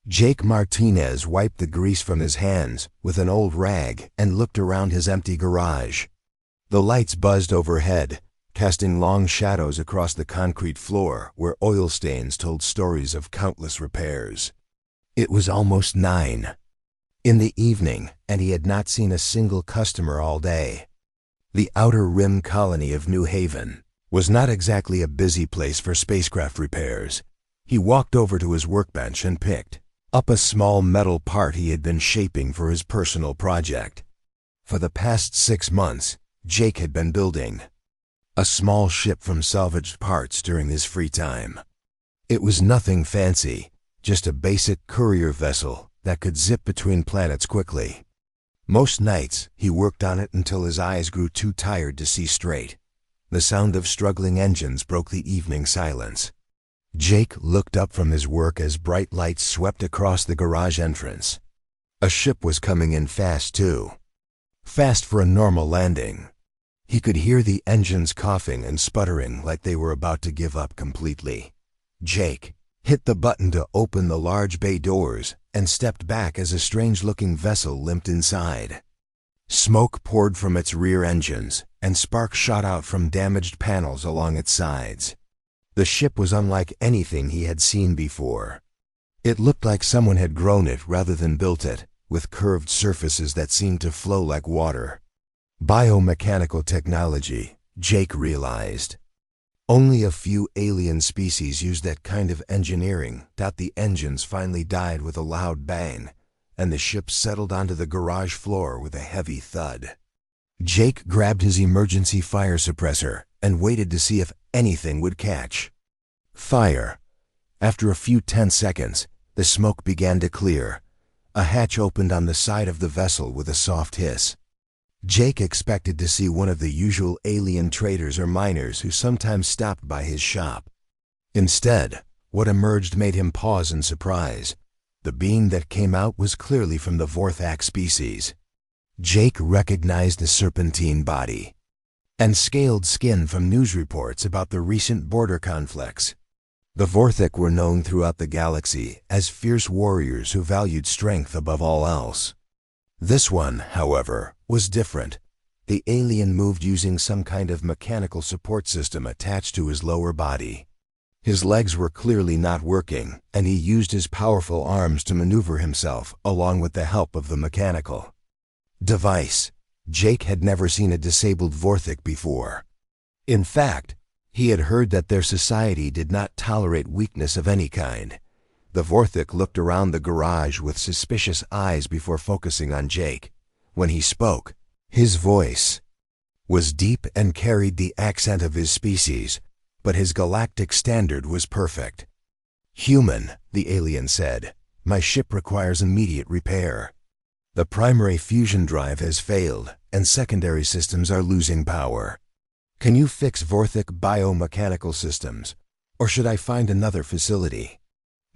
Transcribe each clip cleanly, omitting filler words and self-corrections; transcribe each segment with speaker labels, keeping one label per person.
Speaker 1: Jake Martinez wiped the grease from his hands with an old rag and looked around his empty garage. The lights buzzed overhead, casting long shadows across the concrete floor where oil stains told stories of countless repairs. It was almost 9 in the evening, and he had not seen a single customer all day. The Outer Rim colony of New Haven was not exactly a busy place for spacecraft repairs. He walked over to his workbench and picked up a small metal part he had been shaping for his personal project. For the past 6 months, Jake had been building a small ship from salvaged parts during his free time. It was nothing fancy, just a basic courier vessel that could zip between planets quickly. Most nights, he worked on it until his eyes grew too tired to see straight. The sound of struggling engines broke the evening silence. Jake looked up from his work as bright lights swept across the garage entrance. A ship was coming in fast, too. Fast for a normal landing. He could hear the engines coughing and sputtering like they were about to give up completely. Jake hit the button to open the large bay doors and stepped back as a strange-looking vessel limped inside. Smoke poured from its rear engines, and sparks shot out from damaged panels along its sides. The ship was unlike anything he had seen before. It looked like someone had grown it rather than built it, with curved surfaces that seemed to flow like water. Biomechanical technology, Jake realized. Only a few alien species use that kind of engineering. The engines finally died with a loud bang, and the ship settled onto the garage floor with a heavy thud. Jake grabbed his emergency fire suppressor and waited to see if anything would catch. Fire. After a few tense seconds, the smoke began to clear. A hatch opened on the side of the vessel with a soft hiss. Jake expected to see one of the usual alien traders or miners who sometimes stopped by his shop. Instead, what emerged made him pause in surprise. The being that came out was clearly from the Vorthak species. Jake recognized the serpentine body and scaled skin from news reports about the recent border conflicts. The Vorthak were known throughout the galaxy as fierce warriors who valued strength above all else. This one, however, was different. The alien moved using some kind of mechanical support system attached to his lower body. His legs were clearly not working, and he used his powerful arms to maneuver himself along with the help of the mechanical device. Jake had never seen a disabled Vorthak before. In fact, he had heard that their society did not tolerate weakness of any kind. The Vorthak looked around the garage with suspicious eyes before focusing on Jake. When he spoke, his voice was deep and carried the accent of his species, but his galactic standard was perfect. "Human," the alien said, "my ship requires immediate repair. The primary fusion drive has failed, and secondary systems are losing power. Can you fix Vorthak biomechanical systems, or should I find another facility?"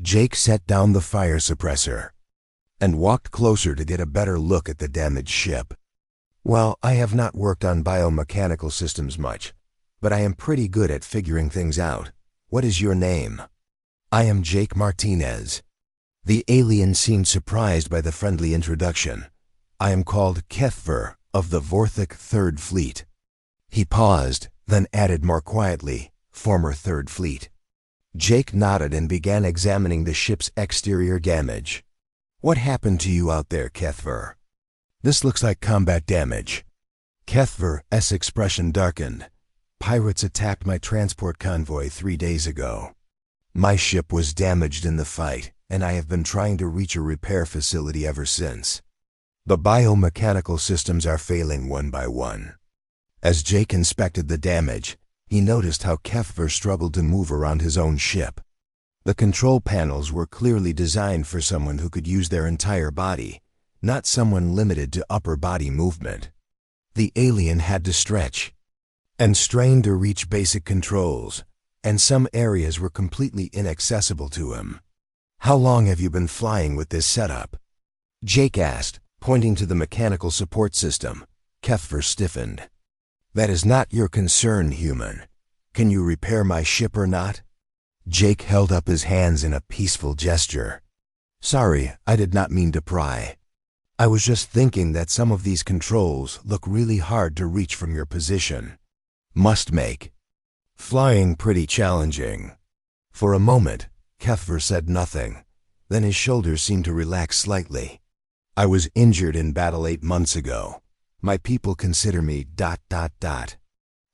Speaker 1: Jake set down the fire suppressor and walked closer to get a better look at the damaged ship. "Well, I have not worked on biomechanical systems much, but I am pretty good at figuring things out. What is your name?" "I am Jake Martinez." The alien seemed surprised by the friendly introduction. "I am called Kethver of the Vorthak Third Fleet." He paused, then added more quietly, "Former Third Fleet." Jake nodded and began examining the ship's exterior damage. "What happened to you out there, Kethver?" "This looks like combat damage." Kethver's expression darkened. "Pirates attacked my transport convoy 3 days ago. My ship was damaged in the fight, and I have been trying to reach a repair facility ever since. The biomechanical systems are failing one by one." As Jake inspected the damage, he noticed how Kethver struggled to move around his own ship. The control panels were clearly designed for someone who could use their entire body, not someone limited to upper body movement. The alien had to stretch and strain to reach basic controls, and some areas were completely inaccessible to him. "How long have you been flying with this setup?" Jake asked, pointing to the mechanical support system. Kethver stiffened. "That is not your concern, human. Can you repair my ship or not?" Jake held up his hands in a peaceful gesture. Sorry, I did not mean to pry. I was just thinking that some of these controls look really hard to reach from your position. Must make flying pretty challenging. For a moment, Kethver said nothing. Then his shoulders seemed to relax slightly. I was injured in battle 8 months ago. My people consider me ...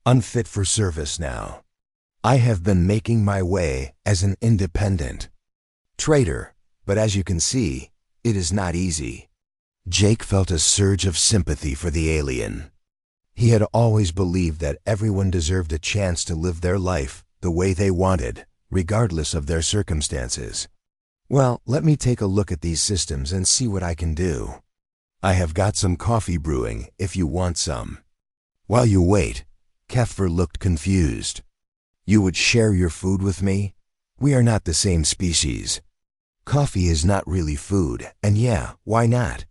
Speaker 1: unfit for service now. I have been making my way as an independent trader, but as you can see, it is not easy. Jake felt a surge of sympathy for the alien. He had always believed that everyone deserved a chance to live their life the way they wanted, regardless of their circumstances. Well, let me take a look at these systems and see what I can do. I have got some coffee brewing if you want some. While you wait, Kethver looked confused. You would share your food with me? We are not the same species. Coffee is not really food, and yeah, why not?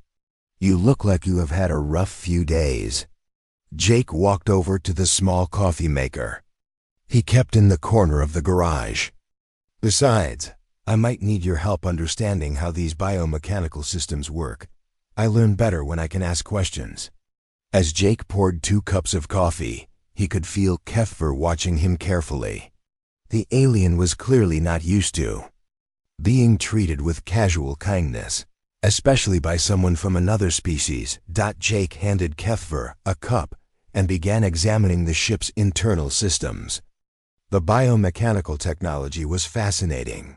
Speaker 1: You look like you have had a rough few days. Jake walked over to the small coffee maker. He kept in the corner of the garage. Besides, I might need your help understanding how these biomechanical systems work. I learn better when I can ask questions. As Jake poured 2 cups of coffee, he could feel Kethver watching him carefully. The alien was clearly not used to being treated with casual kindness, especially by someone from another species. Jake handed Kethver a cup and began examining the ship's internal systems. The biomechanical technology was fascinating.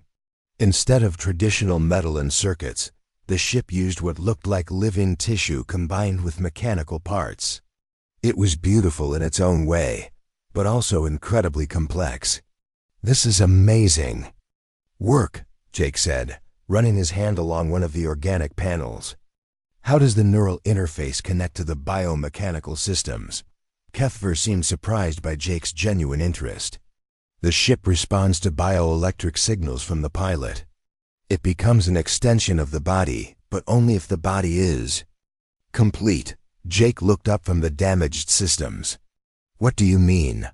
Speaker 1: Instead of traditional metal and circuits, the ship used what looked like living tissue combined with mechanical parts. It was beautiful in its own way, but also incredibly complex. This is amazing work, Jake said, running his hand along one of the organic panels. How does the neural interface connect to the biomechanical systems? Kethver seemed surprised by Jake's genuine interest. The ship responds to bioelectric signals from the pilot. It becomes an extension of the body, but only if the body is complete. Jake looked up from the damaged systems. What do you mean?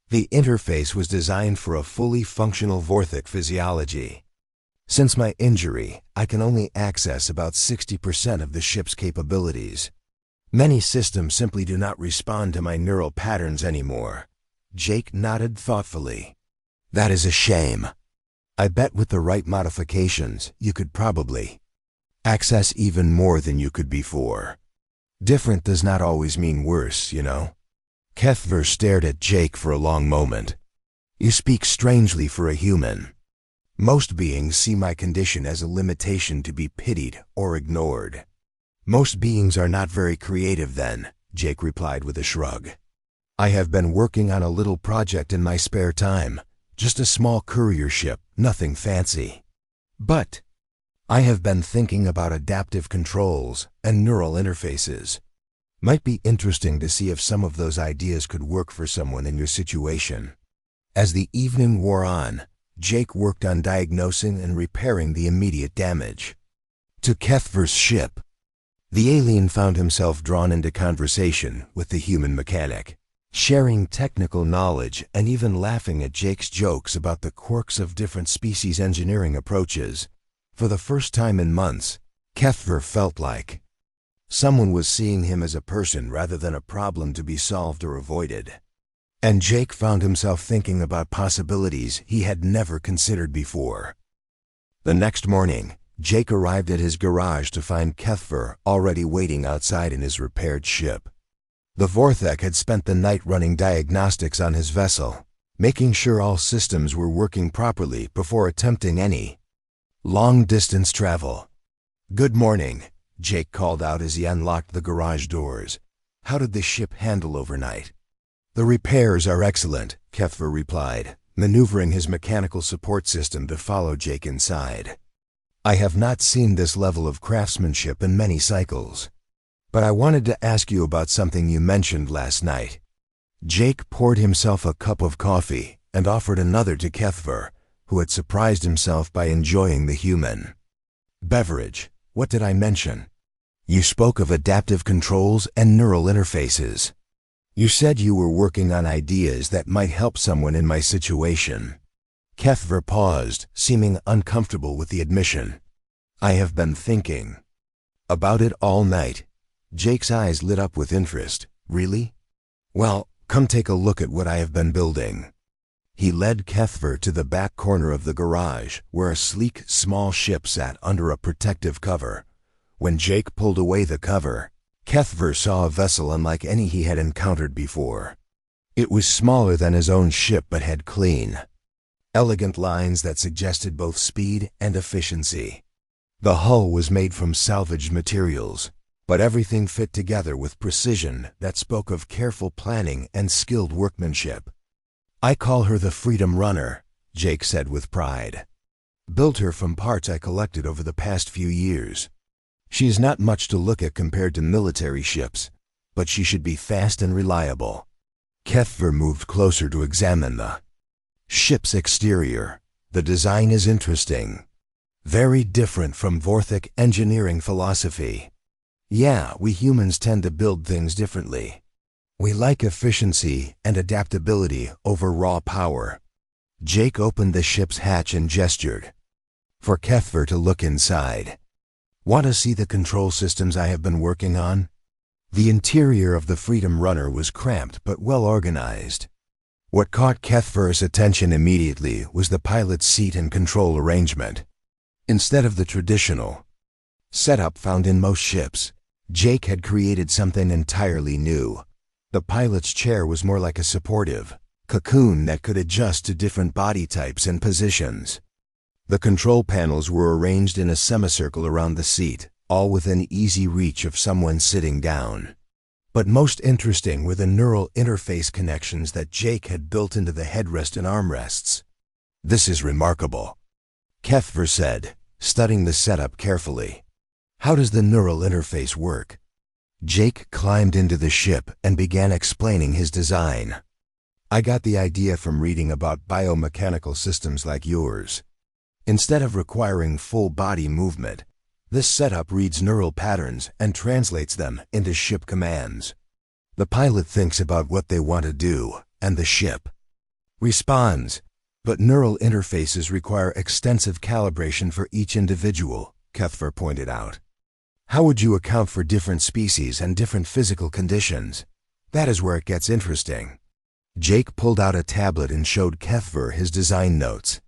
Speaker 1: The interface was designed for a fully functional vorthic physiology. Since my injury, I can only access about 60% of the ship's capabilities. Many systems simply do not respond to my neural patterns anymore. Jake nodded thoughtfully. That is a shame. I bet with the right modifications, you could probably access even more than you could before. Different does not always mean worse, you know. Kethver stared at Jake for a long moment. You speak strangely for a human. Most beings see my condition as a limitation to be pitied or ignored. Most beings are not very creative then, Jake replied with a shrug. I have been working on a little project in my spare time. Just a small courier ship, nothing fancy. But I have been thinking about adaptive controls and neural interfaces. Might be interesting to see if some of those ideas could work for someone in your situation. As the evening wore on, Jake worked on diagnosing and repairing the immediate damage to Kethver's ship. The alien found himself drawn into conversation with the human mechanic, sharing technical knowledge and even laughing at Jake's jokes about the quirks of different species engineering approaches. For the first time in months, Kethver felt like someone was seeing him as a person rather than a problem to be solved or avoided. And Jake found himself thinking about possibilities he had never considered before. The next morning, Jake arrived at his garage to find Kethver already waiting outside in his repaired ship. The Vorthek had spent the night running diagnostics on his vessel, making sure all systems were working properly before attempting any long-distance travel. Good morning, Jake called out as he unlocked the garage doors. How did the ship handle overnight? The repairs are excellent, Kethver replied, maneuvering his mechanical support system to follow Jake inside. I have not seen this level of craftsmanship in many cycles. But I wanted to ask you about something you mentioned last night. Jake poured himself a cup of coffee and offered another to Kethver, who had surprised himself by enjoying the human beverage. What did I mention? You spoke of adaptive controls and neural interfaces. You said you were working on ideas that might help someone in my situation. Kethver paused, seeming uncomfortable with the admission. I have been thinking about it all night. Jake's eyes lit up with interest. Really? Well, come take a look at what I have been building. He led Kethver to the back corner of the garage, where a sleek, small ship sat under a protective cover. When Jake pulled away the cover, Kethver saw a vessel unlike any he had encountered before. It was smaller than his own ship but had clean, elegant lines that suggested both speed and efficiency. The hull was made from salvaged materials, but everything fit together with precision that spoke of careful planning and skilled workmanship. I call her the Freedom Runner, Jake said with pride. Built her from parts I collected over the past few years. She is not much to look at compared to military ships, but she should be fast and reliable. Kethver moved closer to examine the ship's exterior. The design is interesting. Very different from Vorthic engineering philosophy. Yeah, we humans tend to build things differently. We like efficiency and adaptability over raw power. Jake opened the ship's hatch and gestured for Kethver to look inside. Want to see the control systems I have been working on? The interior of the Freedom Runner was cramped but well organized. What caught Kethver's attention immediately was the pilot's seat and control arrangement. Instead of the traditional setup found in most ships, Jake had created something entirely new. The pilot's chair was more like a supportive cocoon that could adjust to different body types and positions. The control panels were arranged in a semicircle around the seat, all within easy reach of someone sitting down. But most interesting were the neural interface connections that Jake had built into the headrest and armrests. This is remarkable, Kethver said, studying the setup carefully. How does the neural interface work? Jake climbed into the ship and began explaining his design. I got the idea from reading about biomechanical systems like yours. Instead of requiring full body movement, this setup reads neural patterns and translates them into ship commands. The pilot thinks about what they want to do, and the ship responds. But neural interfaces require extensive calibration for each individual, Kethver pointed out. How would you account for different species and different physical conditions? That is where it gets interesting. Jake pulled out a tablet and showed Kethver his design notes.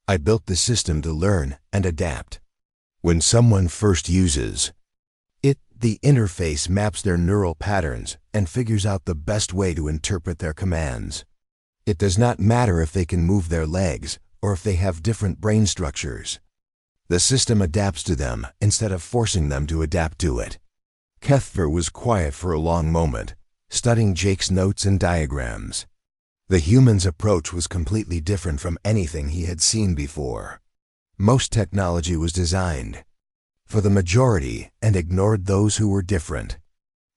Speaker 1: I built the system to learn and adapt. When someone first uses it, the interface maps their neural patterns and figures out the best way to interpret their commands. It does not matter if they can move their legs or if they have different brain structures. The system adapts to them instead of forcing them to adapt to it. Kethver was quiet for a long moment, studying Jake's notes and diagrams. The human's approach was completely different from anything he had seen before. Most technology was designed for the majority and ignored those who were different.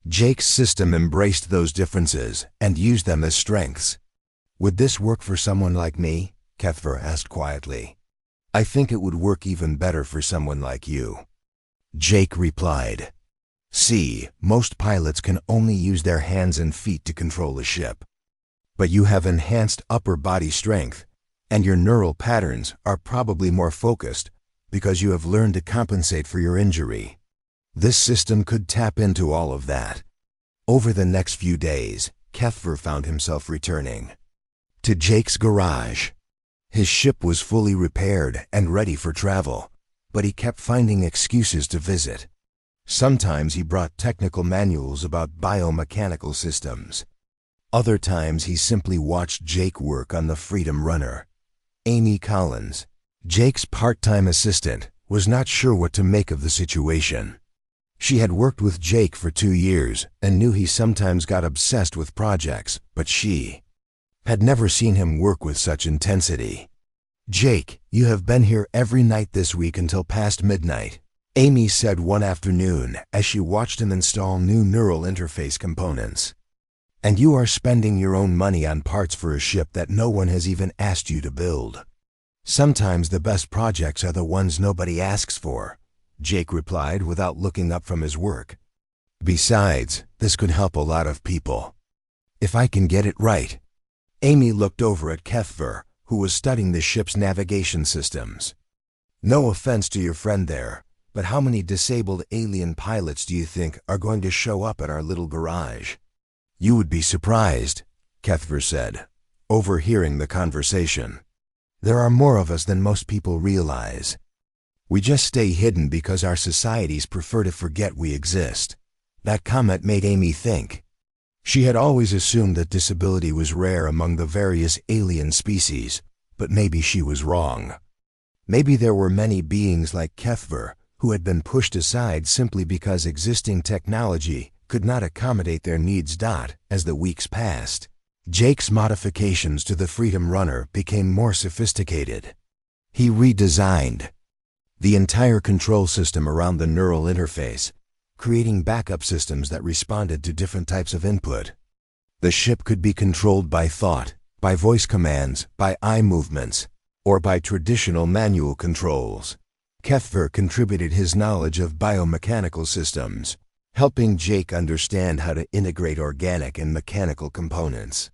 Speaker 1: Jake's system embraced those differences and used them as strengths. Would this work for someone like me? Kethver asked quietly. I think it would work even better for someone like you, Jake replied. See, most pilots can only use their hands and feet to control a ship. But you have enhanced upper body strength, and your neural patterns are probably more focused because you have learned to compensate for your injury. This system could tap into all of that. Over the next few days, Kethver found himself returning to Jake's garage. His ship was fully repaired and ready for travel, but he kept finding excuses to visit. Sometimes he brought technical manuals about biomechanical systems. Other times he simply watched Jake work on the Freedom Runner. Amy Collins, Jake's part-time assistant, was not sure what to make of the situation. She had worked with Jake for 2 years and knew he sometimes got obsessed with projects, but she had never seen him work with such intensity. Jake, you have been here every night this week until past midnight, Amy said one afternoon as she watched him install new neural interface components. And you are spending your own money on parts for a ship that no one has even asked you to build. Sometimes the best projects are the ones nobody asks for, Jake replied without looking up from his work. Besides, this could help a lot of people. If I can get it right. Amy looked over at Kethver, who was studying the ship's navigation systems. No offense to your friend there, But how many disabled alien pilots do you think are going to show up at our little garage? You would be surprised, Kethver said, overhearing the conversation. There are more of us than most people realize. We just stay hidden because our societies prefer to forget we exist. That comment made Amy think. She had always assumed that disability was rare among the various alien species, but maybe she was wrong. Maybe there were many beings like Kethver who had been pushed aside simply because existing technology could not accommodate their needs. As the weeks passed, Jake's modifications to the Freedom Runner became more sophisticated. He redesigned the entire control system around the neural interface, creating backup systems that responded to different types of input. The ship could be controlled by thought, by voice commands, by eye movements, or by traditional manual controls. Kethver contributed his knowledge of biomechanical systems, helping Jake understand how to integrate organic and mechanical components.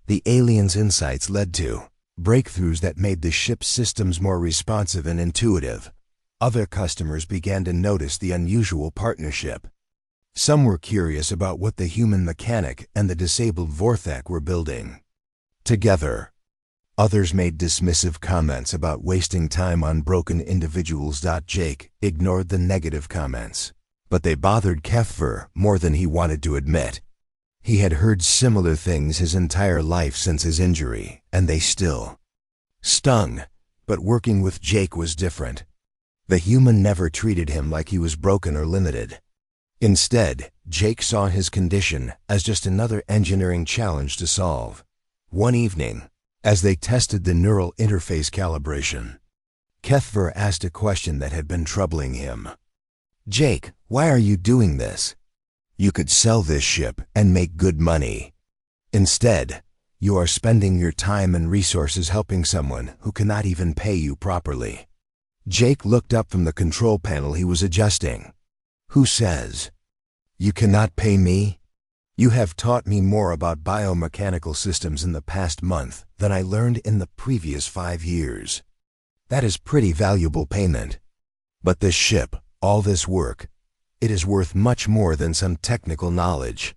Speaker 1: The aliens' insights led to breakthroughs that made the ship's systems more responsive and intuitive. Other customers began to notice the unusual partnership. Some were curious about what the human mechanic and the disabled Vorthak were building together. Others made dismissive comments about wasting time on broken individuals. Jake ignored the negative comments, but they bothered Kethver more than he wanted to admit. He had heard similar things his entire life since his injury, and they still stung. But working with Jake was different. The human never treated him like he was broken or limited. Instead, Jake saw his condition as just another engineering challenge to solve. One evening, as they tested the neural interface calibration, Kethver asked a question that had been troubling him. "Jake, why are you doing this? You could sell this ship and make good money. Instead, you are spending your time and resources helping someone who cannot even pay you properly." Jake looked up from the control panel he was adjusting. "Who says you cannot pay me? You have taught me more about biomechanical systems in the past month than I learned in the previous 5 years. That is pretty valuable payment. But this ship, all this work, it is worth much more than some technical knowledge."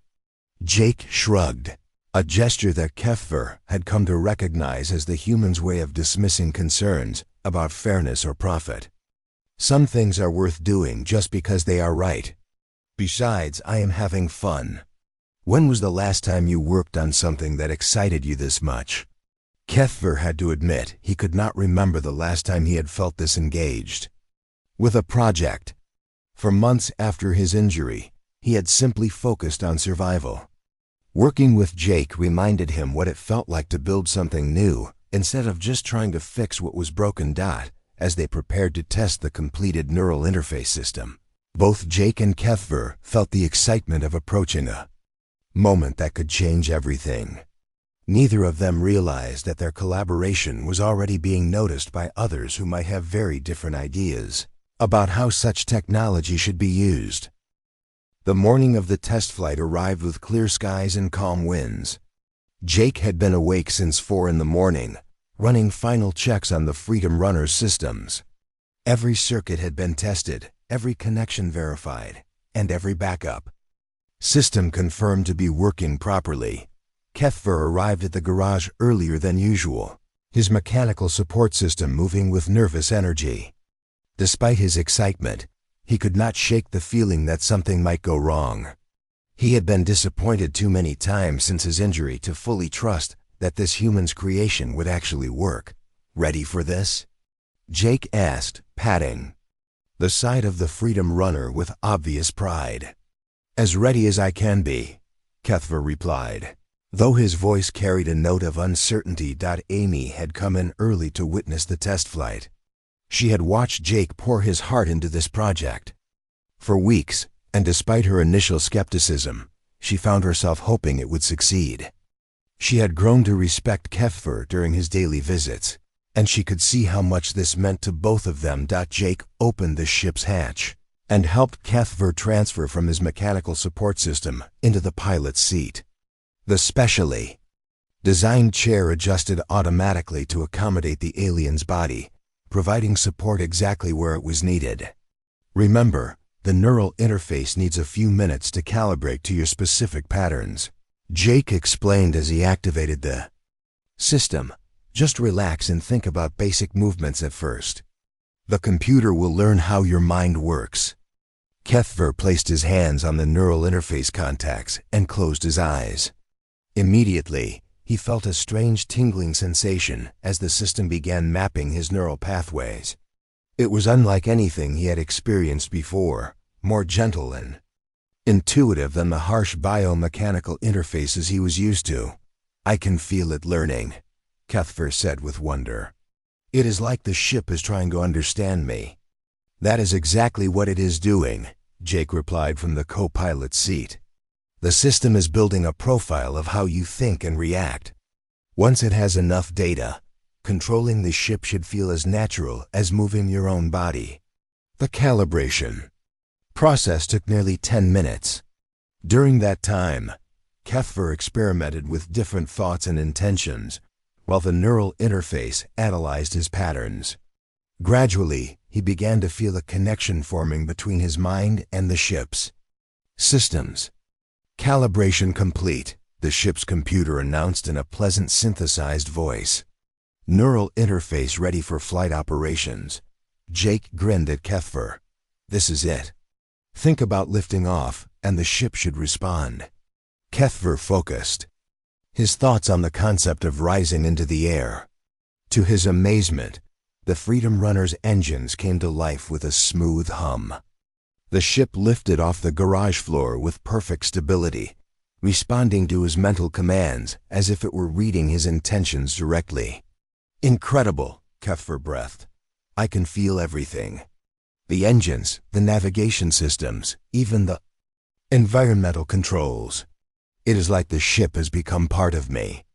Speaker 1: Jake shrugged, a gesture that Kethver had come to recognize as the human's way of dismissing concerns about fairness or profit. "Some things are worth doing just because they are right. Besides, I am having fun. When was the last time you worked on something that excited you this much?" Kethver had to admit he could not remember the last time he had felt this engaged with a project. For months after his injury, he had simply focused on survival. Working with Jake reminded him what it felt like to build something new instead of just trying to fix what was broken. As they prepared to test the completed neural interface system, both Jake and Kethver felt the excitement of approaching a moment that could change everything. Neither of them realized that their collaboration was already being noticed by others who might have very different ideas about how such technology should be used. The morning of the test flight arrived with clear skies and calm winds. Jake had been awake since 4 in the morning, running final checks on the Freedom Runner systems. Every circuit had been tested, every connection verified, and every backup system confirmed to be working properly. Kethver arrived at the garage earlier than usual, his mechanical support system moving with nervous energy. Despite his excitement, he could not shake the feeling that something might go wrong. He had been disappointed too many times since his injury to fully trust that this human's creation would actually work. "Ready for this?" Jake asked, patting the side of the Freedom Runner with obvious pride. "As ready as I can be," Kethver replied, though his voice carried a note of uncertainty. Amy had come in early to witness the test flight. She had watched Jake pour his heart into this project for weeks, and despite her initial skepticism, she found herself hoping it would succeed. She had grown to respect Kethver during his daily visits, and she could see how much this meant to both of them. Jake opened the ship's hatch and helped Kethver transfer from his mechanical support system into the pilot's seat. The specially designed chair adjusted automatically to accommodate the alien's body, providing support exactly where it was needed. Remember, the neural interface needs a few minutes to calibrate to your specific patterns. Jake explained as he activated the system. Just relax and think about basic movements at first. The computer will learn how your mind works. Kethver placed his hands on the neural interface contacts and closed his eyes. Immediately, he felt a strange tingling sensation as the system began mapping his neural pathways. It was unlike anything he had experienced before, more gentle and intuitive than the harsh biomechanical interfaces he was used to. "I can feel it learning," Kethver said with wonder. "It is like the ship is trying to understand me." "That is exactly what it is doing," Jake replied from the co-pilot's seat. "The system is building a profile of how you think and react. Once it has enough data, controlling the ship should feel as natural as moving your own body." The calibration process took nearly 10 minutes. During that time, Kethver experimented with different thoughts and intentions, while the neural interface analyzed his patterns. Gradually, he began to feel a connection forming between his mind and the ship's systems. "Calibration complete," the ship's computer announced in a pleasant synthesized voice. "Neural interface ready for flight operations." Jake grinned at Kethver. "This is it. Think about lifting off, and the ship should respond." Kethver focused his thoughts on the concept of rising into the air. To his amazement, the Freedom Runner's engines came to life with a smooth hum. The ship lifted off the garage floor with perfect stability, responding to his mental commands as if it were reading his intentions directly. "Incredible," Kethver breathed. "I can feel everything. The engines, the navigation systems, even the environmental controls. It is like the ship has become part of me."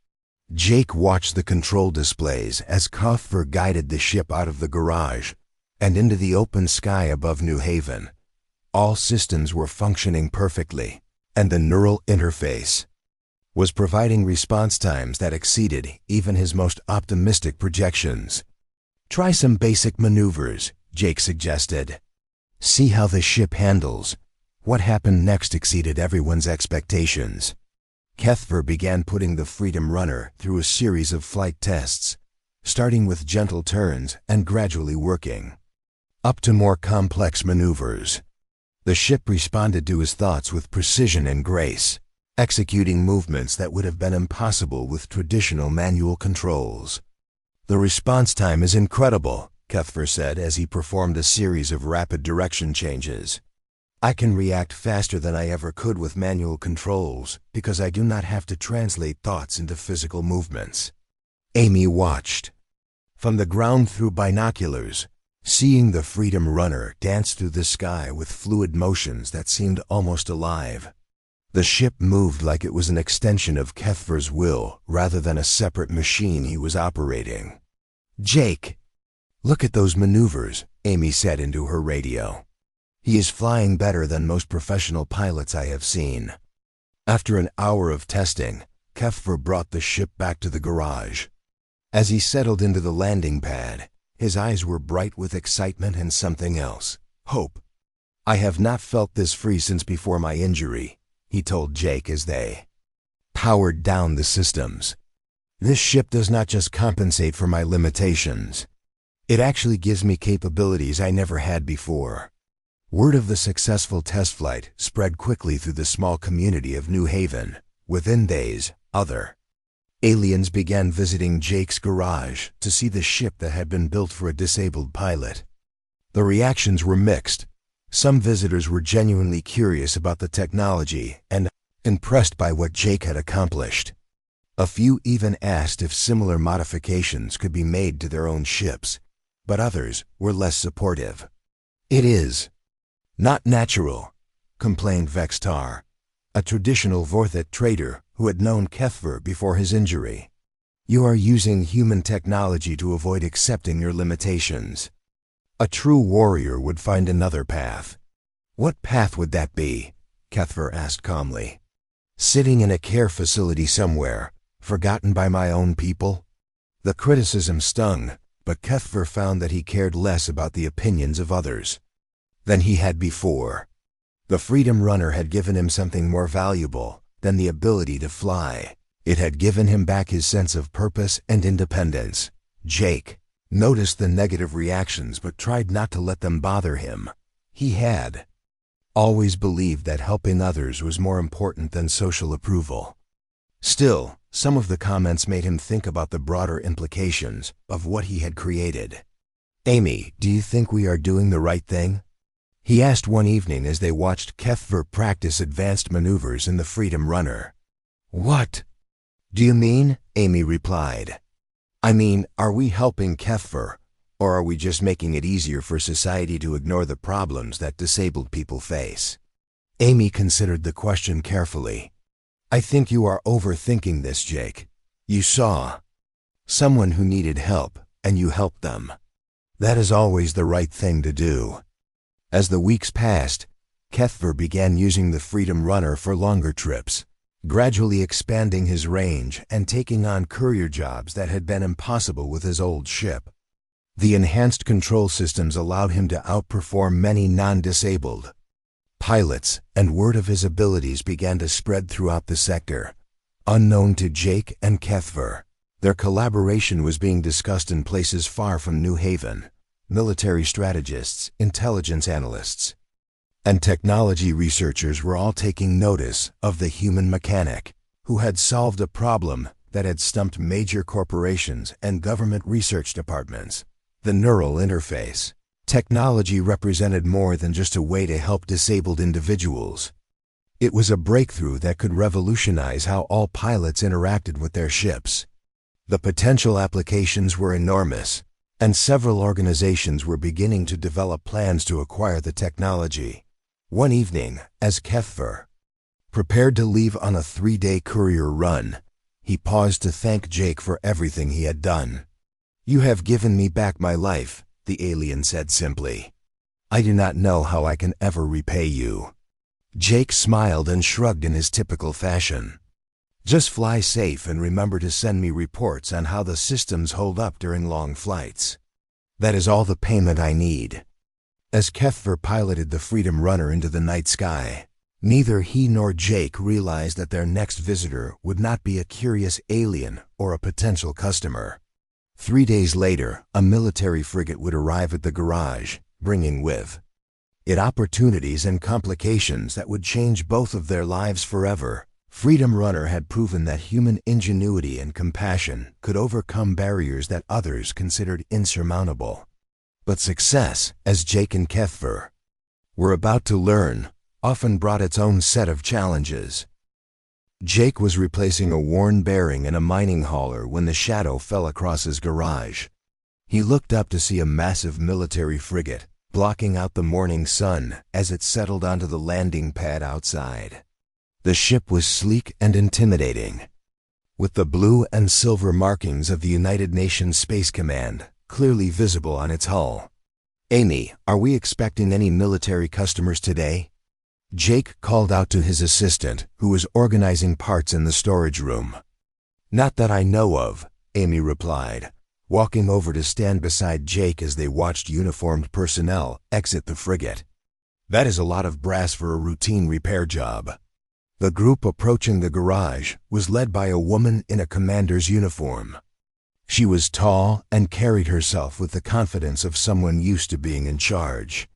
Speaker 1: Jake watched the control displays as Kethver guided the ship out of the garage and into the open sky above New Haven. All systems were functioning perfectly, and the neural interface was providing response times that exceeded even his most optimistic projections. "Try some basic maneuvers," Jake suggested. "See how the ship handles." What happened next exceeded everyone's expectations. Kethver began putting the Freedom Runner through a series of flight tests, starting with gentle turns and gradually working up to more complex maneuvers. The ship responded to his thoughts with precision and grace, executing movements that would have been impossible with traditional manual controls. "The response time is incredible," Kethver said as he performed a series of rapid direction changes. "I can react faster than I ever could with manual controls because I do not have to translate thoughts into physical movements." Amy watched from the ground through binoculars, seeing the Freedom Runner dance through the sky with fluid motions that seemed almost alive. The ship moved like it was an extension of Kethver's will rather than a separate machine he was operating. "Jake, look at those maneuvers," Amy said into her radio. "He is flying better than most professional pilots I have seen." After an hour of testing, Kethver brought the ship back to the garage. As he settled into the landing pad, his eyes were bright with excitement and something else, hope. "I have not felt this free since before my injury," he told Jake as they powered down the systems. "This ship does not just compensate for my limitations. It actually gives me capabilities I never had before." Word of the successful test flight spread quickly through the small community of New Haven. Within days, other aliens began visiting Jake's garage to see the ship that had been built for a disabled pilot. The reactions were mixed. Some visitors were genuinely curious about the technology and impressed by what Jake had accomplished. A few even asked if similar modifications could be made to their own ships, but others were less supportive. "It is not natural," complained Vextar, a traditional Vorthit trader who had known Kethver before his injury. "You are using human technology to avoid accepting your limitations. A true warrior would find another path." "What path would that be?" Kethver asked calmly. "Sitting in a care facility somewhere, forgotten by my own people?" The criticism stung, but Kethver found that he cared less about the opinions of others. than he had before. The Freedom Runner had given him something more valuable than the ability to fly. It had given him back his sense of purpose and independence. Jake noticed the negative reactions but tried not to let them bother him. He had always believed that helping others was more important than social approval. Still, some of the comments made him think about the broader implications of what he had created. "Amy, do you think we are doing the right thing?" he asked one evening as they watched HFY practice advanced maneuvers in the Freedom Runner. "What do you mean?" Amy replied. "I mean, are we helping HFY, or are we just making it easier for society to ignore the problems that disabled people face?" Amy considered the question carefully. "I think you are overthinking this, Jake. You saw someone who needed help, and you helped them. That is always the right thing to do." As the weeks passed, HFY began using the Freedom Runner for longer trips, gradually expanding his range and taking on courier jobs that had been impossible with his old ship. The enhanced control systems allowed him to outperform many non-disabled pilots, and word of his abilities began to spread throughout the sector. Unknown to Jake and HFY, their collaboration was being discussed in places far from New Haven. Military strategists, intelligence analysts, and technology researchers were all taking notice of the human mechanic who had solved a problem that had stumped major corporations and government research departments. The neural interface technology represented more than just a way to help disabled individuals. It was a breakthrough that could revolutionize how all pilots interacted with their ships. The potential applications were enormous, and several organizations were beginning to develop plans to acquire the technology. One evening, as HFY prepared to leave on a 3-day courier run, he paused to thank Jake for everything he had done. "You have given me back my life," the alien said simply. "I do not know how I can ever repay you." Jake smiled and shrugged in his typical fashion. "Just fly safe and remember to send me reports on how the systems hold up during long flights. That is all the payment I need." As HFY piloted the Freedom Runner into the night sky, neither he nor Jake realized that their next visitor would not be a curious alien or a potential customer. 3 days later, a military frigate would arrive at the garage, bringing with it opportunities and complications that would change both of their lives forever. Freedom Runner had proven that human ingenuity and compassion could overcome barriers that others considered insurmountable. But success, as Jake and HFY were about to learn, often brought its own set of challenges. Jake was replacing a worn bearing in a mining hauler when the shadow fell across his garage. He looked up to see a massive military frigate blocking out the morning sun as it settled onto the landing pad outside. The ship was sleek and intimidating, with the blue and silver markings of the United Nations Space Command clearly visible on its hull. "Amy, are we expecting any military customers today?" Jake called out to his assistant, who was organizing parts in the storage room. "Not that I know of," Amy replied, walking over to stand beside Jake as they watched uniformed personnel exit the frigate. "That is a lot of brass for a routine repair job." The group approaching the garage was led by a woman in a commander's uniform. She was tall and carried herself with the confidence of someone used to being in charge.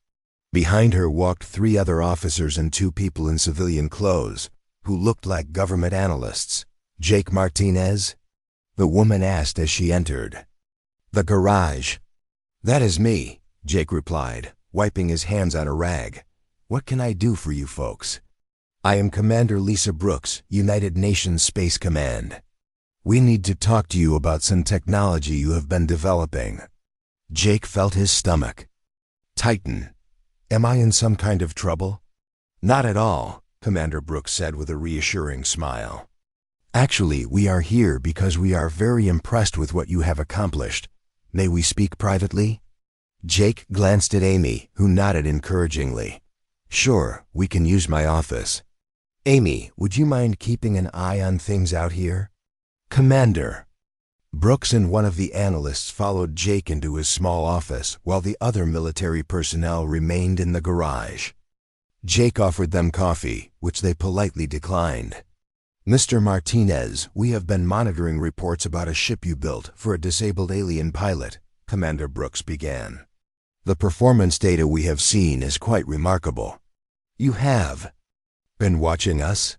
Speaker 1: Behind her walked 3 other officers and 2 people in civilian clothes, who looked like government analysts. "Jake Martinez?" the woman asked as she entered the garage. "That is me," Jake replied, wiping his hands on a rag. "What can I do for you folks?" "I am Commander Lisa Brooks, United Nations Space Command. We need to talk to you about some technology you have been developing." Jake felt his stomach tighten. "Am I in some kind of trouble?" "Not at all," Commander Brooks said with a reassuring smile. "Actually, we are here because we are very impressed with what you have accomplished. May we speak privately?" Jake glanced at Amy, who nodded encouragingly. "Sure, we can use my office." "Amy, would you mind keeping an eye on things out here?" "Commander." Brooks and one of the analysts followed Jake into his small office while the other military personnel remained in the garage. Jake offered them coffee, which they politely declined. "Mr. Martinez, we have been monitoring reports about a ship you built for a disabled alien pilot," Commander Brooks began. "The performance data we have seen is quite remarkable." "You have been watching us?"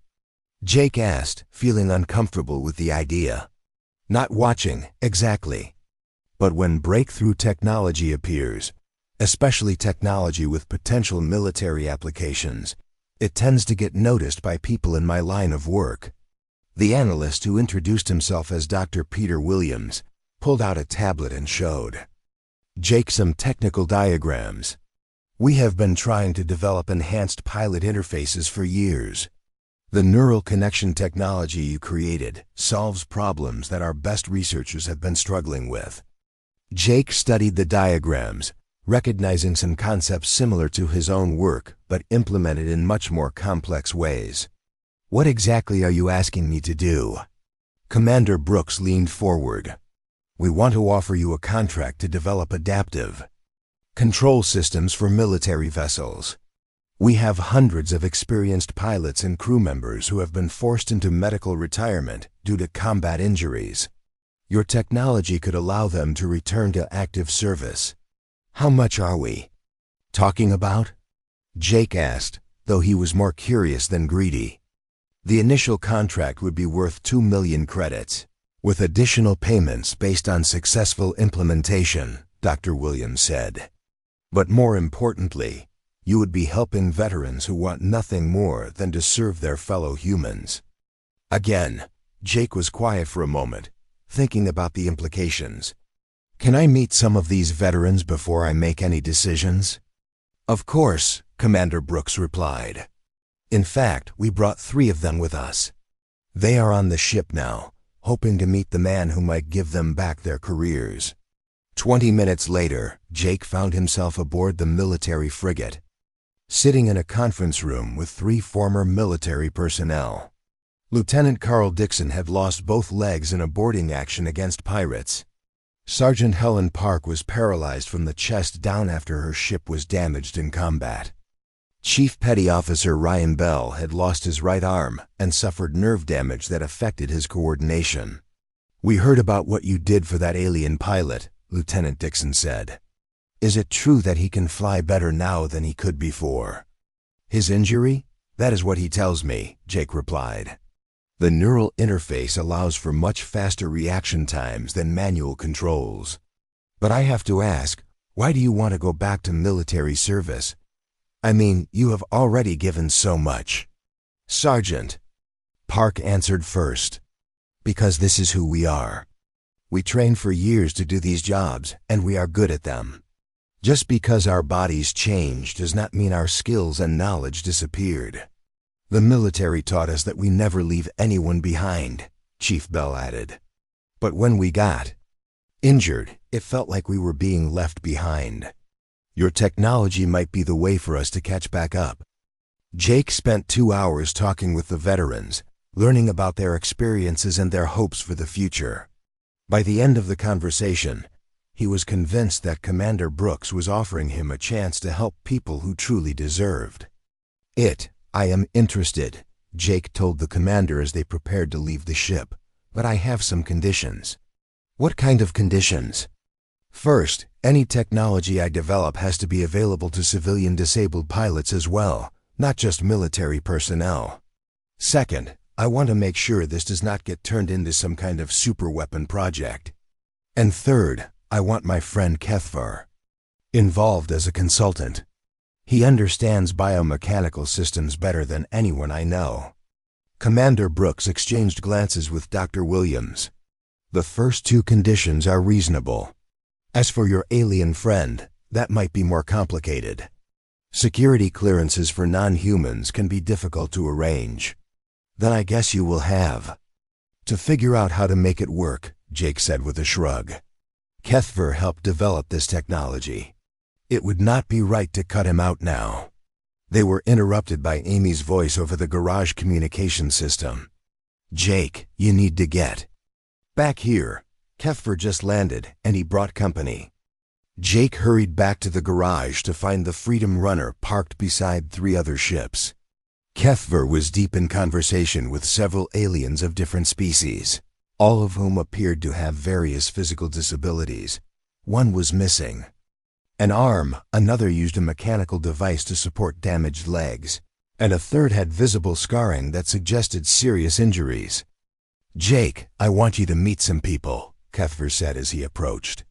Speaker 1: Jake asked, feeling uncomfortable with the idea. "Not watching, exactly. But when breakthrough technology appears, especially technology with potential military applications, it tends to get noticed by people in my line of work." The analyst, who introduced himself as Dr. Peter Williams, pulled out a tablet and showed Jake some technical diagrams. "We have been trying to develop enhanced pilot interfaces for years. The neural connection technology you created solves problems that our best researchers have been struggling with." Jake studied the diagrams, recognizing some concepts similar to his own work, but implemented in much more complex ways. "What exactly are you asking me to do?" Commander Brooks leaned forward. "We want to offer you a contract to develop adaptive control systems for military vessels. We have hundreds of experienced pilots and crew members who have been forced into medical retirement due to combat injuries. Your technology could allow them to return to active service." "How much are we talking about?" Jake asked, though he was more curious than greedy. "The initial contract would be worth 2 million credits, with additional payments based on successful implementation," Dr. Williams said. "But more importantly, you would be helping veterans who want nothing more than to serve their fellow humans." Again, Jake was quiet for a moment, thinking about the implications. "Can I meet some of these veterans before I make any decisions?" "Of course," Commander Brooks replied. "In fact, we brought 3 of them with us. They are on the ship now, hoping to meet the man who might give them back their careers." 20 minutes later, Jake found himself aboard the military frigate, sitting in a conference room with 3 former military personnel. Lieutenant Carl Dixon had lost both legs in a boarding action against pirates. Sergeant Helen Park was paralyzed from the chest down after her ship was damaged in combat. Chief Petty Officer Ryan Bell had lost his right arm and suffered nerve damage that affected his coordination. "We heard about what you did for that alien pilot," Lieutenant Dixon said. "Is it true that he can fly better now than he could before?" "His injury? That is what he tells me," Jake replied. "The neural interface allows for much faster reaction times than manual controls. But I have to ask, why do you want to go back to military service? I mean, you have already given so much." "Sergeant," Park answered first, "because this is who we are. We train for years to do these jobs, and we are good at them. Just because our bodies change does not mean our skills and knowledge disappeared. The military taught us that we never leave anyone behind," Chief Bell added. "But when we got injured, it felt like we were being left behind. Your technology might be the way for us to catch back up." Jake spent 2 hours talking with the veterans, learning about their experiences and their hopes for the future. By the end of the conversation, he was convinced that Commander Brooks was offering him a chance to help people who truly deserved it. "I am interested," Jake told the commander as they prepared to leave the ship, "but I have some conditions." "What kind of conditions?" "First, any technology I develop has to be available to civilian disabled pilots as well, not just military personnel. Second, I want to make sure this does not get turned into some kind of superweapon project. And third, I want my friend Kethvar involved as a consultant. He understands biomechanical systems better than anyone I know." Commander Brooks exchanged glances with Dr. Williams. "The first 2 conditions are reasonable. As for your alien friend, that might be more complicated. Security clearances for non-humans can be difficult to arrange. Then I guess you will have to figure out how to make it work," Jake said with a shrug. "Kethvar helped develop this technology. It would not be right to cut him out now." They were interrupted by Amy's voice over the garage communication system. "Jake, you need to get back here. Keffer just landed, and he brought company. Jake hurried back to the garage to find the Freedom Runner parked beside 3 other ships. Keffer was deep in conversation with several aliens of different species, all of whom appeared to have various physical disabilities. One was missing an arm, another used a mechanical device to support damaged legs, and a third had visible scarring that suggested serious injuries. "Jake, I want you to meet some people," Keffer said as he approached.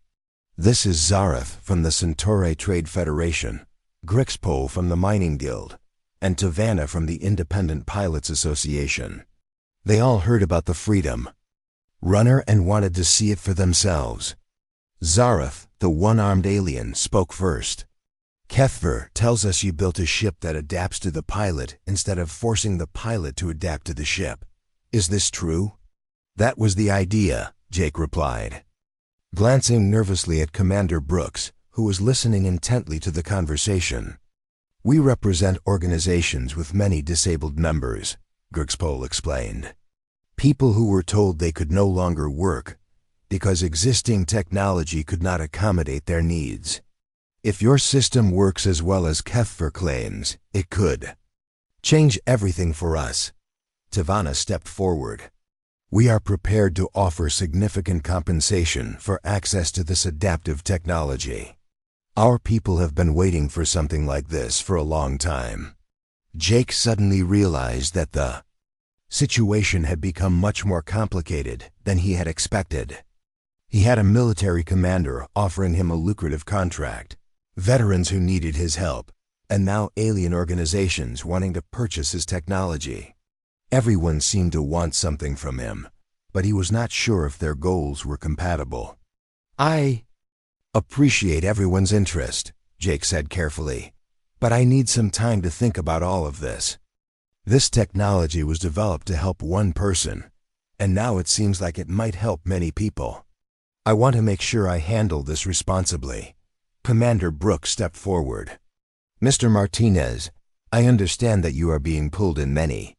Speaker 1: "This is Zareth from the Centauri Trade Federation, Grixpol from the Mining Guild, and Tavanna from the Independent Pilots Association. They all heard about the Freedom Runner and wanted to see it for themselves." Zareth, the one-armed alien, spoke first. "Keffer tells us you built a ship that adapts to the pilot instead of forcing the pilot to adapt to the ship. Is this true?" "That was the idea," Jake replied, glancing nervously at Commander Brooks, who was listening intently to the conversation. "We represent organizations with many disabled members," Grixpol explained. "People who were told they could no longer work because existing technology could not accommodate their needs. If your system works as well as Keffer claims, it could change everything for us." Tavanna stepped forward. "We are prepared to offer significant compensation for access to this adaptive technology. Our people have been waiting for something like this for a long time." Jake suddenly realized that the situation had become much more complicated than he had expected. He had a military commander offering him a lucrative contract, veterans who needed his help, and now alien organizations wanting to purchase his technology. Everyone seemed to want something from him, but he was not sure if their goals were compatible. "I appreciate everyone's interest," Jake said carefully, "but I need some time to think about all of this. This technology was developed to help one person, and now it seems like it might help many people. I want to make sure I handle this responsibly." Commander Brooks stepped forward. "Mr. Martinez, I understand that you are being pulled in many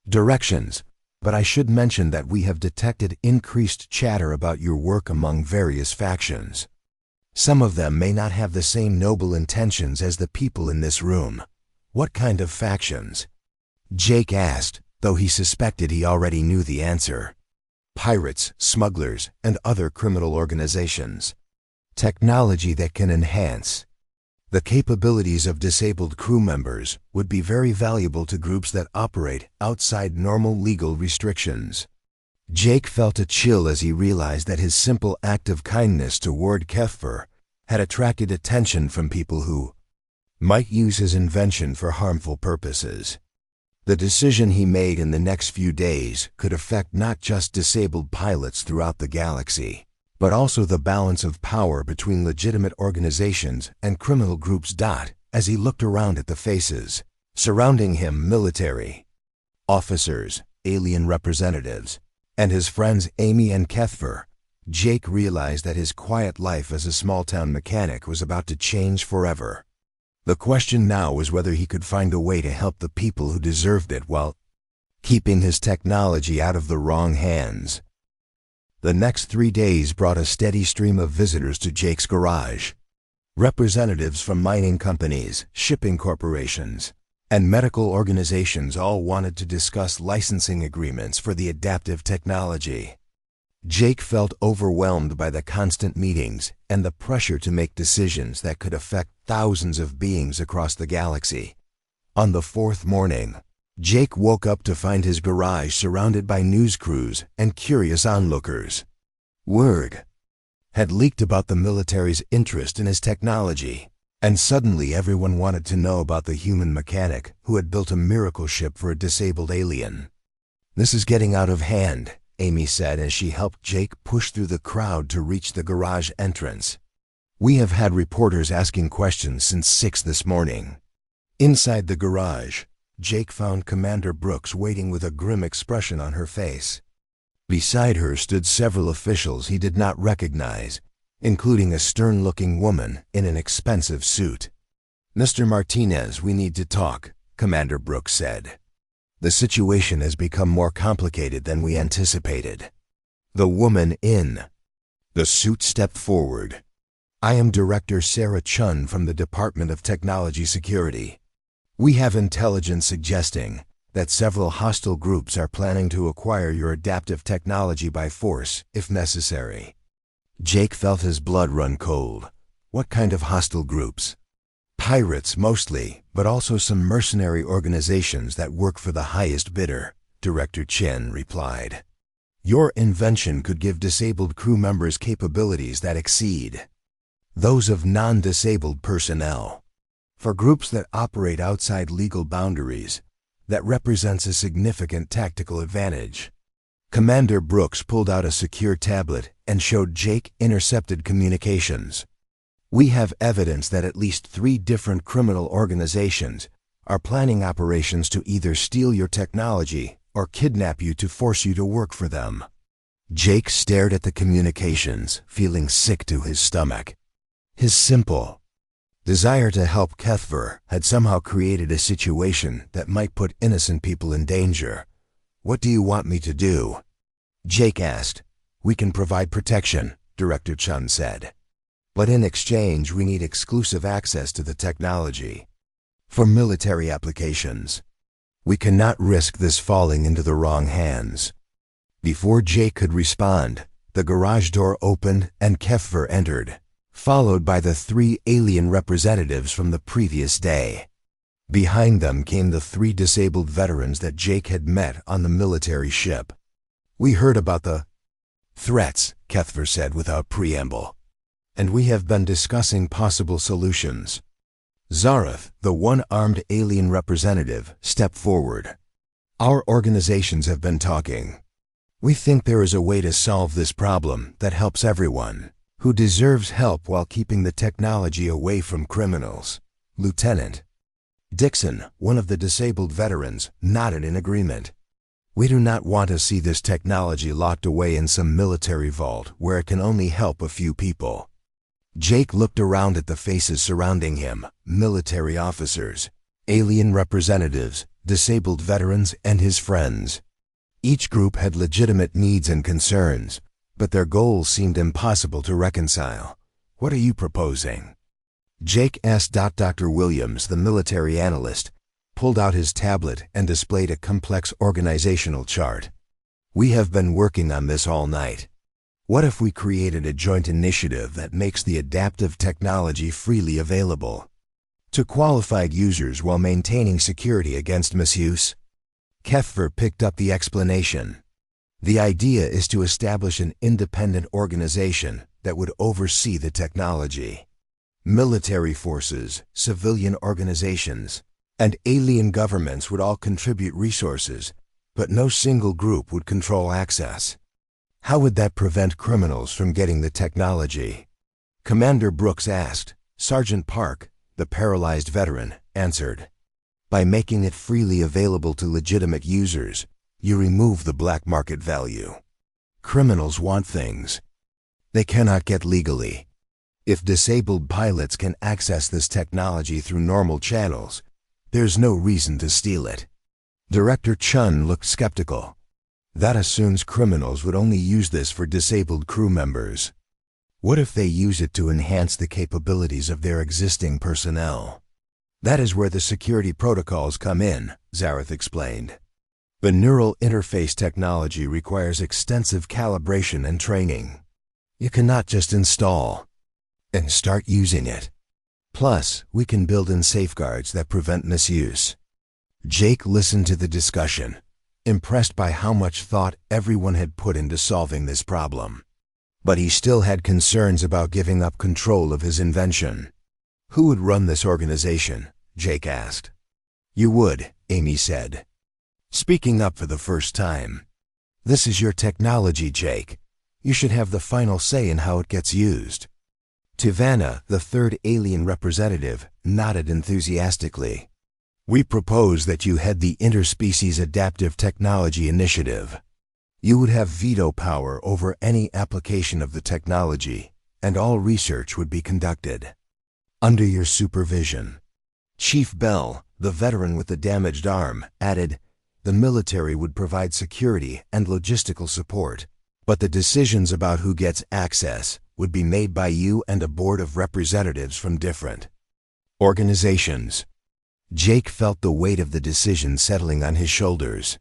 Speaker 1: directions, but I should mention that we have detected increased chatter about your work among various factions. Some of them may not have the same noble intentions as the people in this room." "What kind of factions?" Jake asked, though he suspected he already knew the answer. "Pirates, smugglers, and other criminal organizations. Technology that can enhance the capabilities of disabled crew members would be very valuable to groups that operate outside normal legal restrictions." Jake felt a chill as he realized that his simple act of kindness toward Keffer had attracted attention from people who might use his invention for harmful purposes. The decision he made in the next few days could affect not just disabled pilots throughout the galaxy, but also the balance of power between legitimate organizations and criminal groups. As he looked around at the faces surrounding him, military officers, alien representatives, and his friends Amy and Keffer, Jake realized that his quiet life as a small-town mechanic was about to change forever. The question now was whether he could find a way to help the people who deserved it while keeping his technology out of the wrong hands. The next 3 days brought a steady stream of visitors to Jake's garage. Representatives from mining companies, shipping corporations, and medical organizations all wanted to discuss licensing agreements for the adaptive technology. Jake felt overwhelmed by the constant meetings and the pressure to make decisions that could affect thousands of beings across the galaxy. On the 4th morning, Jake woke up to find his garage surrounded by news crews and curious onlookers. Word had leaked about the military's interest in his technology, and suddenly everyone wanted to know about the human mechanic who had built a miracle ship for a disabled alien. "This is getting out of hand," Amy said as she helped Jake push through the crowd to reach the garage entrance. "We have had reporters asking questions since 6 this morning." Inside the garage, Jake found Commander Brooks waiting with a grim expression on her face. Beside her stood several officials he did not recognize, including a stern-looking woman in an expensive suit. "Mr. Martinez, we need to talk," Commander Brooks said. "The situation has become more complicated than we anticipated." The woman in The suit stepped forward. I am Director Sarah Chun from the Department of Technology Security. We have intelligence suggesting that several hostile groups are planning to acquire your adaptive technology by force, if necessary. Jake felt his blood run cold. What kind of hostile groups? Pirates mostly, but also some mercenary organizations that work for the highest bidder, Director Chen replied. Your invention could give disabled crew members capabilities that exceed those of non-disabled personnel. For groups that operate outside legal boundaries, that represents a significant tactical advantage. Commander Brooks pulled out a secure tablet and showed Jake intercepted communications. We have evidence that at least 3 different criminal organizations are planning operations to either steal your technology or kidnap you to force you to work for them. Jake stared at the communications, feeling sick to his stomach. His simple desire to help Kethver had somehow created a situation that might put innocent people in danger. What do you want me to do? Jake asked. We can provide protection, Director Chun said. But in exchange, we need exclusive access to the technology for military applications. We cannot risk this falling into the wrong hands. Before Jake could respond, the garage door opened and Kethver entered, followed by the 3 alien representatives from the previous day. Behind them came the 3 disabled veterans that Jake had met on the military ship. We heard about the threats, Kethver said without preamble, and we have been discussing possible solutions. Zareth, the one-armed alien representative, stepped forward. Our organizations have been talking. We think there is a way to solve this problem that helps everyone who deserves help while keeping the technology away from criminals. Lieutenant Dixon, one of the disabled veterans, nodded in agreement. We do not want to see this technology locked away in some military vault where it can only help a few people. Jake looked around at the faces surrounding him, military officers, alien representatives, disabled veterans, and his friends. Each group had legitimate needs and concerns, but their goals seemed impossible to reconcile. What are you proposing? Jake asked. Dr. Williams, the military analyst, pulled out his tablet and displayed a complex organizational chart. We have been working on this all night. What if we created a joint initiative that makes the adaptive technology freely available to qualified users while maintaining security against misuse? Kethver picked up the explanation. The idea is to establish an independent organization that would oversee the technology. Military forces, civilian organizations, and alien governments would all contribute resources, but no single group would control access. How would that prevent criminals from getting the technology? Commander Brooks asked. Sergeant Park, the paralyzed veteran, answered. By making it freely available to legitimate users, you remove the black market value. Criminals want things they cannot get legally. If disabled pilots can access this technology through normal channels, there's no reason to steal it. Director Chun looked skeptical. That assumes criminals would only use this for disabled crew members. What if they use it to enhance the capabilities of their existing personnel? That is where the security protocols come in, Zareth explained. The neural interface technology requires extensive calibration and training. You cannot just install and start using it. Plus, we can build in safeguards that prevent misuse. Jake listened to the discussion, impressed by how much thought everyone had put into solving this problem. But he still had concerns about giving up control of his invention. Who would run this organization? Jake asked. You would, Amy said, speaking up for the first time. This is your technology, Jake. You should have the final say in how it gets used. Tivana, the 3rd alien representative, nodded enthusiastically. We propose that you head the Interspecies Adaptive Technology Initiative. You would have veto power over any application of the technology, and all research would be conducted under your supervision. Chief Bell, the veteran with the damaged arm, added, the military would provide security and logistical support, But the decisions about who gets access would be made by you and a board of representatives from different organizations. Jake felt the weight of the decision settling on his shoulders.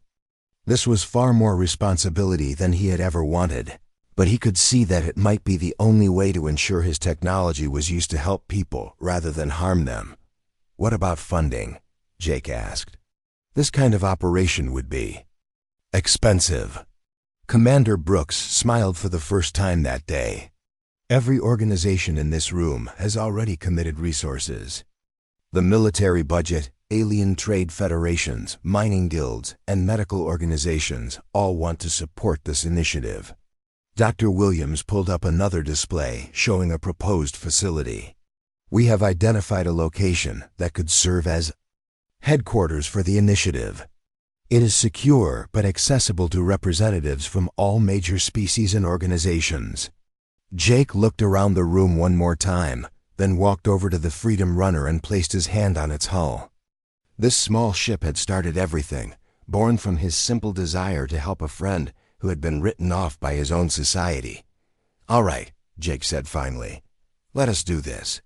Speaker 1: This was far more responsibility than he had ever wanted, but he could see that it might be the only way to ensure his technology was used to help people rather than harm them. What about funding? Jake asked. This kind of operation would be expensive. Commander Brooks smiled for the first time that day. Every organization in this room has already committed resources. The military budget, alien trade federations, mining guilds, and medical organizations all want to support this initiative. Dr. Williams pulled up another display showing a proposed facility. We have identified a location that could serve as headquarters for the initiative. It is secure but accessible to representatives from all major species and organizations. Jake looked around the room one more time, then walked over to the Freedom Runner and placed his hand on its hull. This small ship had started everything, born from his simple desire to help a friend who had been written off by his own society. "All right," Jake said finally. "Let us do this.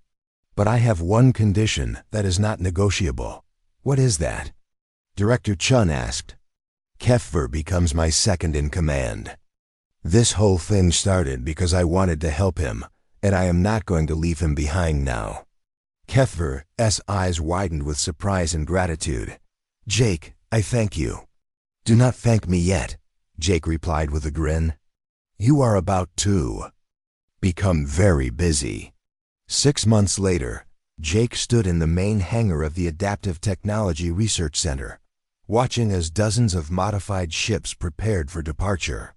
Speaker 1: But I have one condition that is not negotiable." "What is that?" Director Chun asked. "HFY becomes my second in command. This whole thing started because I wanted to help him, and I am not going to leave him behind now." HFY's eyes widened with surprise and gratitude. "Jake, I thank you." "Do not thank me yet," Jake replied with a grin. "You are about to become very busy." 6 months later, Jake stood in the main hangar of the Adaptive Technology Research Center, watching as dozens of modified ships prepared for departure.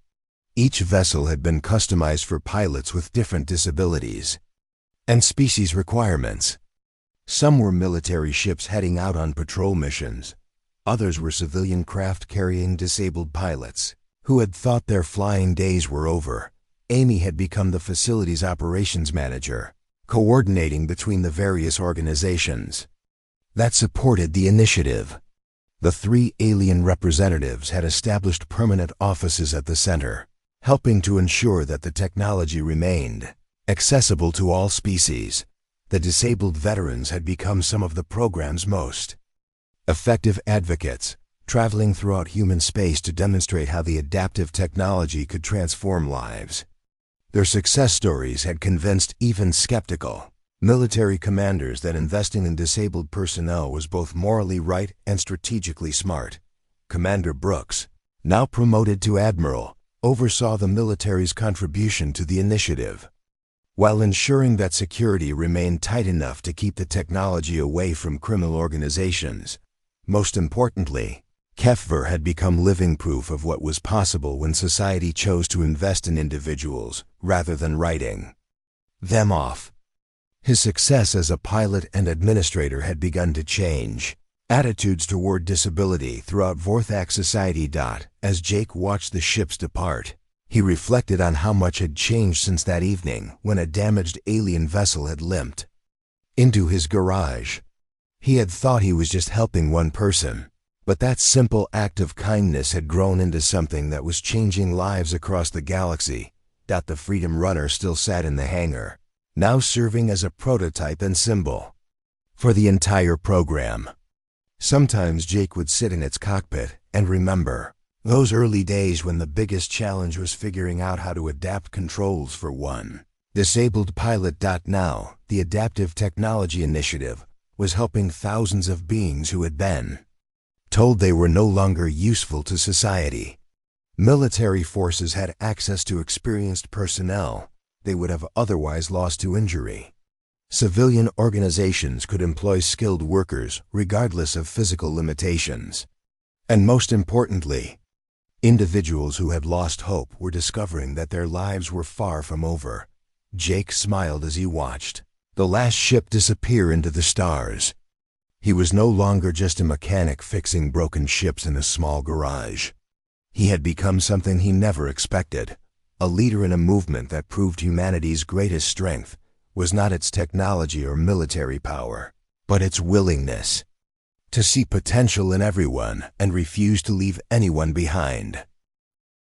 Speaker 1: Each vessel had been customized for pilots with different disabilities and species requirements. Some were military ships heading out on patrol missions. Others were civilian craft carrying disabled pilots who had thought their flying days were over. Amy had become the facility's operations manager, coordinating between the various organizations that supported the initiative. The 3 alien representatives had established permanent offices at the center, helping to ensure that the technology remained accessible to all species. The disabled veterans had become some of the program's most effective advocates, traveling throughout human space to demonstrate how the adaptive technology could transform lives. Their success stories had convinced even skeptical military commanders that investing in disabled personnel was both morally right and strategically smart. Commander Brooks, now promoted to admiral, oversaw the military's contribution to the initiative, while ensuring that security remained tight enough to keep the technology away from criminal organizations. Most importantly, HFY had become living proof of what was possible when society chose to invest in individuals rather than writing them off. His success as a pilot and administrator had begun to change attitudes toward disability throughout Vorthak society. As Jake watched the ships depart, he reflected on how much had changed since that evening when a damaged alien vessel had limped into his garage. He had thought he was just helping one person, but that simple act of kindness had grown into something that was changing lives across the galaxy. The Freedom Runner still sat in the hangar, now serving as a prototype and symbol for the entire program. Sometimes Jake would sit in its cockpit and remember those early days when the biggest challenge was figuring out how to adapt controls for one disabled pilot. Now, the Adaptive Technology Initiative was helping thousands of beings who had been told they were no longer useful to society. Military forces had access to experienced personnel they would have otherwise lost to injury. Civilian organizations could employ skilled workers regardless of physical limitations. And most importantly, individuals who had lost hope were discovering that their lives were far from over. Jake smiled as he watched the last ship disappear into the stars. He was no longer just a mechanic fixing broken ships in a small garage. He had become something he never expected, a leader in a movement that proved humanity's greatest strength was not its technology or military power, but its willingness to see potential in everyone and refuse to leave anyone behind.